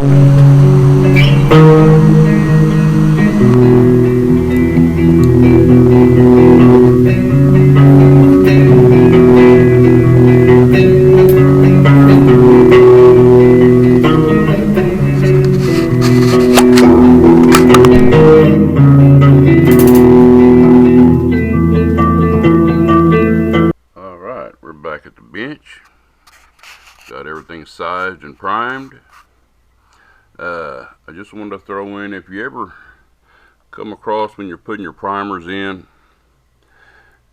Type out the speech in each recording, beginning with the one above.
Alright, we're back at the bench. Got everything sized and primed. I just wanted to throw in, if you ever come across when you're putting your primers in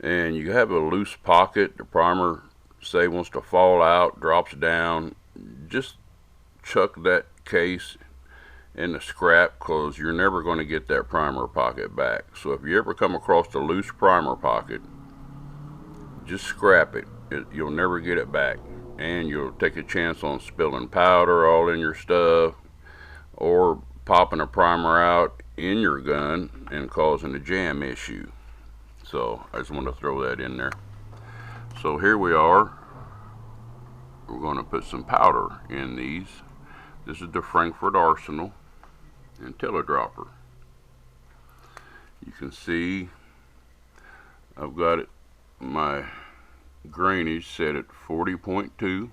and you have a loose pocket, the primer say wants to fall out, drops down, just chuck that case in the scrap, because you're never going to get that primer pocket back. So if you ever come across a loose primer pocket, just scrap it. You'll never get it back, and you'll take a chance on spilling powder all in your stuff, or popping a primer out in your gun and causing a jam issue. So I just want to throw that in there. So here we are. We're going to put some powder in these. This is the Frankford Arsenal IntelliDropper. You can see I've got it, my grainage set at 40.2.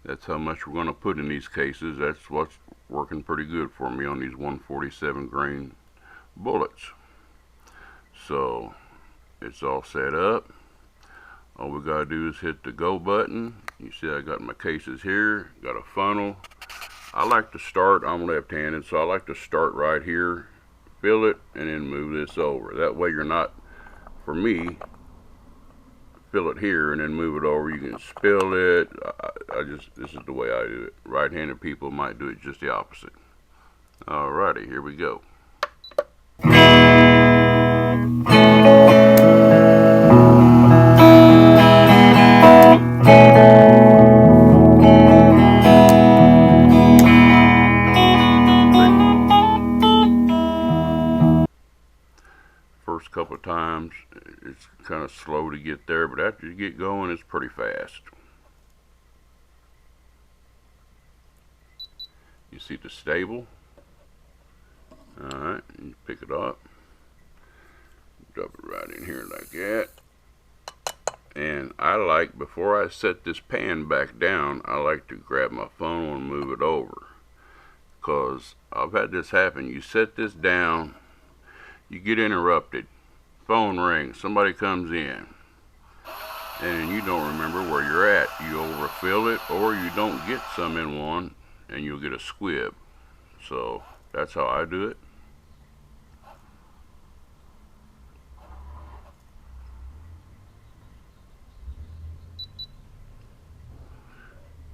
That's how much we're going to put in these cases. That's what's working pretty good for me on these 147 grain bullets. So it's all set up. All we gotta do is hit the go button. You see I got my cases here, got a funnel. I like to start, I'm left-handed, so I like to start right here, fill it, and then move this over. That way you're not, for me, fill it here and then move it over. You can spill it. This is the way I do it. Right-handed people might do it just the opposite. Alrighty, here we go. First couple of times it's kind of slow to get there, but after you get going it's pretty fast. You see the stable. Alright, you pick it up, drop it right in here like that. And I like, before I set this pan back down, I like to grab my funnel and move it over, because I've had this happen. You set this down, you get interrupted, phone rings, somebody comes in, and you don't remember where you're at. You overfill it, or you don't get some in one and you'll get a squib. So that's how I do it.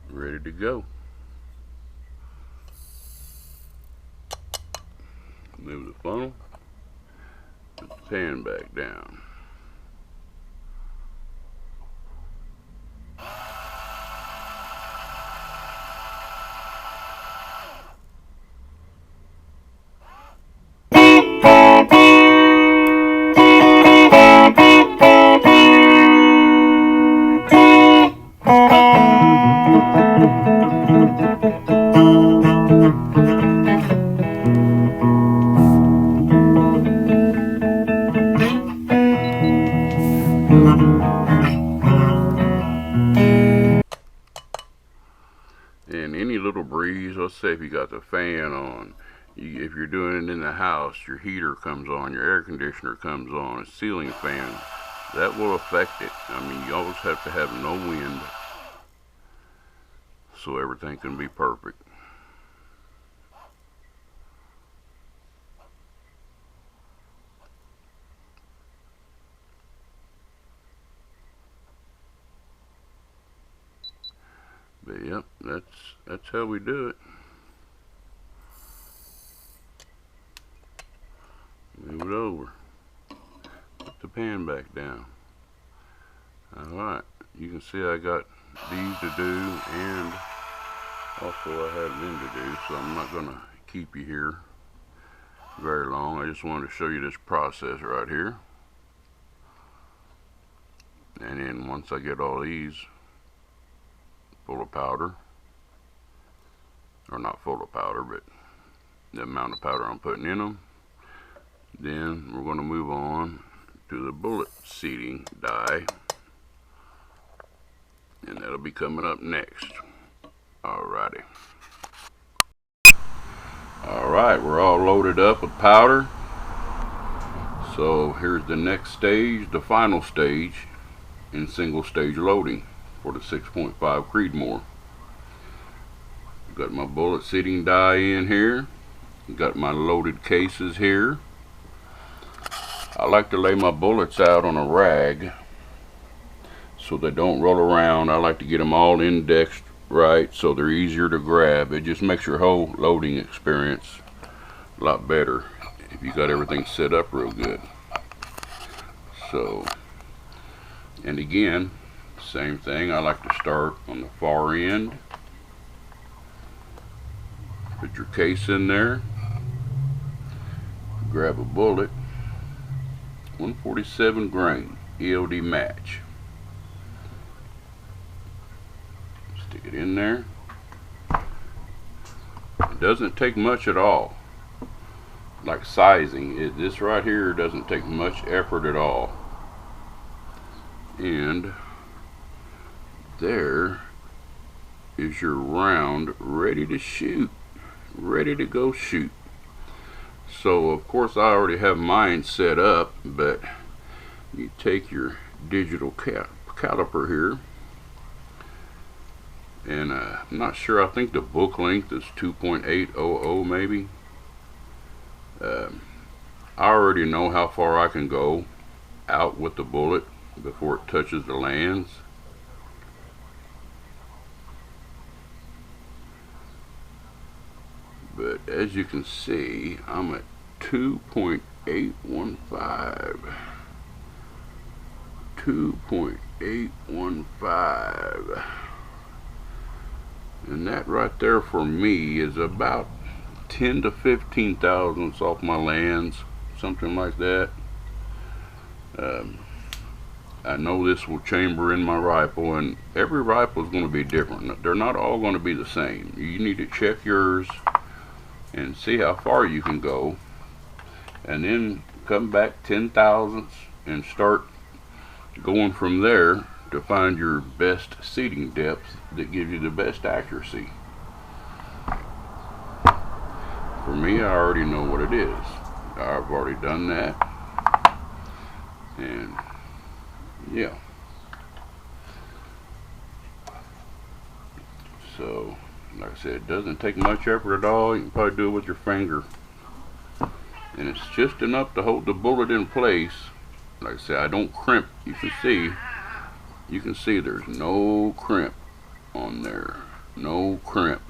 Ready to go. Move the funnel, put the pan back down. And any little breeze, let's say if you got the fan on, if you're doing it in the house, your heater comes on, your air conditioner comes on, a ceiling fan, that will affect it. I mean, you always have to have no wind so everything can be perfect. But yep, that's how we do it. Move it over. Put the pan back down. Alright, you can see I got these to do, and also I have them to do, so I'm not going to keep you here very long. I just wanted to show you this process right here. And then once I get all these full of powder, or not full of powder, but the amount of powder I'm putting in them. Then we're going to move on to the bullet seating die, and that'll be coming up next. Alrighty. Alright, we're all loaded up with powder. So here's the next stage, the final stage in single stage loading for the 6.5 Creedmoor. Got my bullet seating die in here. Got my loaded cases here. I like to lay my bullets out on a rag so they don't roll around. I like to get them all indexed right so they're easier to grab. It just makes your whole loading experience a lot better if you got everything set up real good. So, and again, same thing. I like to start on the far end. Put your case in there. Grab a bullet. 147 grain EOD match. Stick it in there. It doesn't take much at all. Like sizing, this right here doesn't take much effort at all. And there is your round ready to shoot, ready to go shoot. So of course I already have mine set up, but you take your digital caliper here, and I'm not sure, I think the book length is 2.800 maybe. I already know how far I can go out with the bullet before it touches the lands. But as you can see, I'm at 2.815. 2.815. And that right there for me is about 10 to 15 thousandths off my lands, something like that. I know this will chamber in my rifle, and every rifle is going to be different. They're not all going to be the same. You need to check yours and see how far you can go, and then come back 10 thousandths and start going from there to find your best seating depth that gives you the best accuracy. For me, I already know what it is. I've already done that, and yeah. So like I said, it doesn't take much effort at all. You can probably do it with your finger, and it's just enough to hold the bullet in place. Like I said, I don't crimp. You can see there's no crimp on there, no crimp.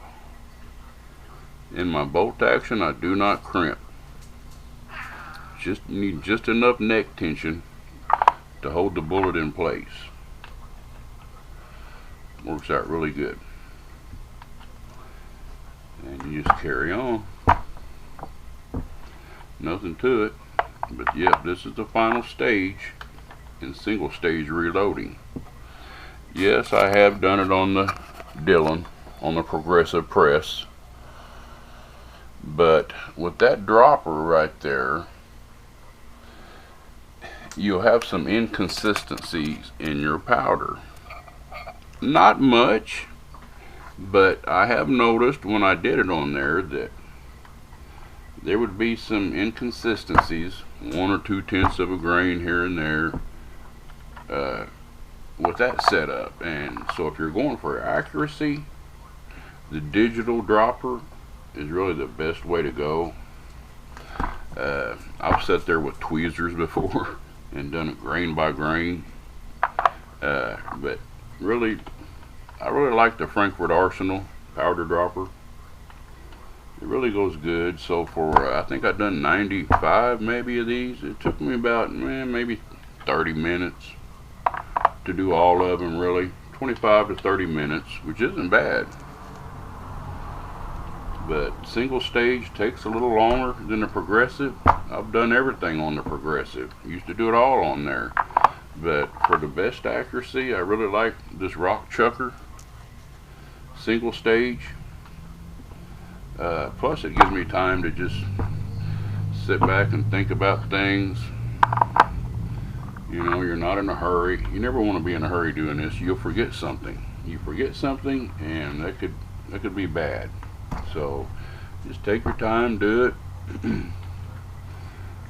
In my bolt action, I do not crimp. Just need just enough neck tension to hold the bullet in place. Works out really good. And you just carry on. Nothing to it. But yep, this is the final stage in single stage reloading. Yes, I have done it on the Dillon, on the progressive press. But with that dropper right there, you'll have some inconsistencies in your powder. Not much, but I have noticed when I did it on there that there would be some inconsistencies, 1 or 2 tenths of a grain here and there with that setup. And so if you're going for accuracy, the digital dropper is really the best way to go. I've sat there with tweezers before and done it grain by grain, but really I really like the Frankford Arsenal powder dropper. It really goes good. So for I think I've done 95 maybe of these. It took me about maybe 30 minutes to do all of them, really. 25 to 30 minutes, which isn't bad. But single stage takes a little longer than the progressive. I've done everything on the progressive. Used to do it all on there. But for the best accuracy, I really like this Rock Chucker single stage. Plus it gives me time to just sit back and think about things. You know, you're not in a hurry. You never want to be in a hurry doing this. You'll forget something. You forget something, and that could be bad. So just take your time, do it.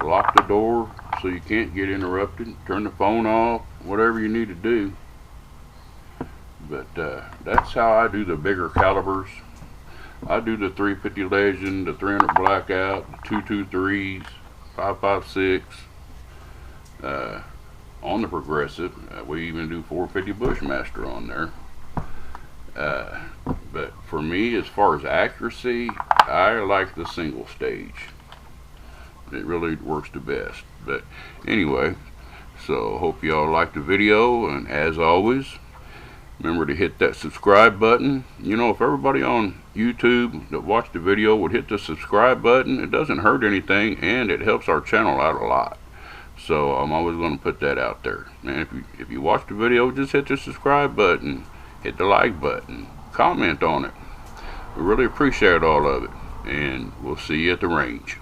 Lock the door so you can't get interrupted. Turn the phone off. Whatever you need to do. But that's how I do the bigger calibers. I do the 350 Legend, the 300 Blackout, the 223s, 5.56. On the Progressive, we even do 450 Bushmaster on there. But for me, as far as accuracy, I like the single stage. It really works the best. But anyway, so hope y'all liked the video, and as always, remember to hit that subscribe button. You know, if everybody on YouTube that watched the video would hit the subscribe button, it doesn't hurt anything, and it helps our channel out a lot. So I'm always going to put that out there. And if you watch the video, just hit the subscribe button, hit the like button, comment on it. We really appreciate all of it, and we'll see you at the range.